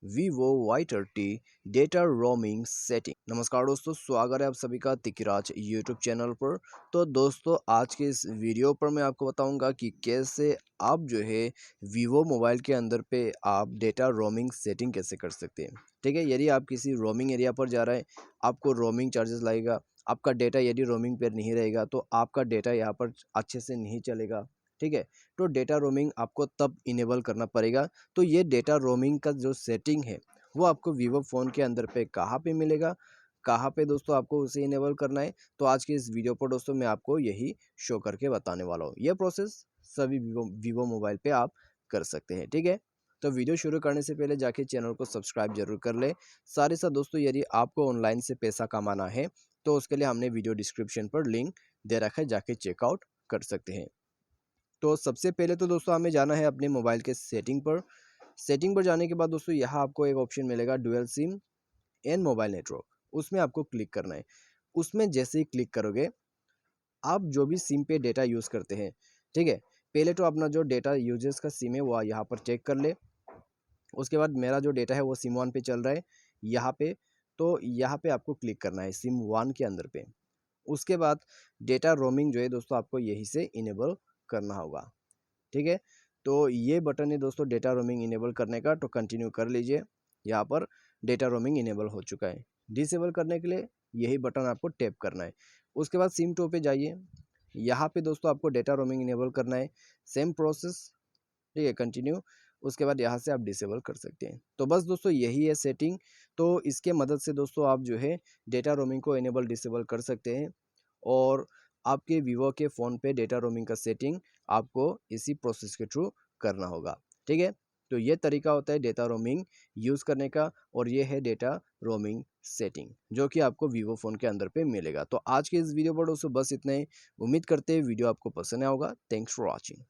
Vivo Y30 data roaming setting. नमस्कार दोस्तों, स्वागत है आप सभी का तिकराज यूट्यूब चैनल पर। तो दोस्तों, आज के इस वीडियो पर मैं आपको बताऊंगा कि कैसे आप जो है Vivo मोबाइल के अंदर पे आप डेटा रोमिंग सेटिंग कैसे कर सकते हैं। ठीक है, यदि आप किसी रोमिंग एरिया पर जा रहे हैं, आपको रोमिंग चार्जेस लगेगा। आपका डेटा यदि रोमिंग पर नहीं रहेगा तो आपका डेटा यहाँ पर अच्छे से नहीं चलेगा। ठीक है, तो डेटा रोमिंग आपको तब इनेबल करना पड़ेगा। तो ये डेटा रोमिंग का जो सेटिंग है वो आपको वीवो फ़ोन के अंदर पे कहाँ पे मिलेगा, कहाँ पे दोस्तों आपको उसे इनेबल करना है। तो आज की इस वीडियो पर दोस्तों मैं आपको यही शो करके बताने वाला हूँ। ये प्रोसेस सभी वीवो मोबाइल पे आप कर सकते हैं। ठीक है, तो वीडियो शुरू करने से पहले जाके चैनल को सब्सक्राइब जरूर कर ले। साथ ही साथ दोस्तों, यदि आपको ऑनलाइन से पैसा कमाना है तो उसके लिए हमने वीडियो डिस्क्रिप्शन पर लिंक दे रखा है, जाके चेकआउट कर सकते हैं। तो सबसे पहले तो दोस्तों हमें जाना है अपने मोबाइल के सेटिंग पर। सेटिंग पर जाने के बाद दोस्तों यहाँ आपको एक ऑप्शन मिलेगा dual SIM and mobile network, उसमें आपको क्लिक करना है। उसमें जैसे ही क्लिक करोगे, आप जो भी सिम पे डेटा यूज़ करते हैं, ठीक है, पहले तो अपना जो डेटा यूजेस का सिम है वो यहाँ पर चेक कर ले। उसके बाद मेरा जो डेटा है वो सिम वन पे चल रहा है यहाँ पे। तो यहाँ पे आपको क्लिक करना है सिम वन के अंदर पे। उसके बाद डेटा रोमिंग जो है दोस्तों आपको यहीं से इनेबल करना होगा। ठीक है, तो ये बटन है दोस्तों डेटा रोमिंग इनेबल करने का, तो कंटिन्यू कर लीजिए। यहाँ पर डेटा रोमिंग इनेबल हो चुका है। डिसेबल करने के लिए यही बटन आपको टैप करना है। उसके बाद सिम 2 पे जाइए। यहाँ पे दोस्तों आपको डेटा रोमिंग इनेबल करना है, सेम प्रोसेस। ठीक है, कंटिन्यू। उसके बाद यहाँ से आप डिसेबल कर सकते हैं। तो बस दोस्तों यही है सेटिंग। तो इसके मदद से दोस्तों आप जो है डेटा रोमिंग को इनेबल डिसेबल कर सकते हैं। और आपके वीवो के फ़ोन पे डेटा रोमिंग का सेटिंग आपको इसी प्रोसेस के थ्रू करना होगा। ठीक है, तो ये तरीका होता है डेटा रोमिंग यूज़ करने का, और ये है डेटा रोमिंग सेटिंग जो कि आपको वीवो फ़ोन के अंदर पे मिलेगा। तो आज के इस वीडियो पर दोस्तों बस इतना ही। उम्मीद करते हैं वीडियो आपको पसंद आया होगा। Thanks for watching.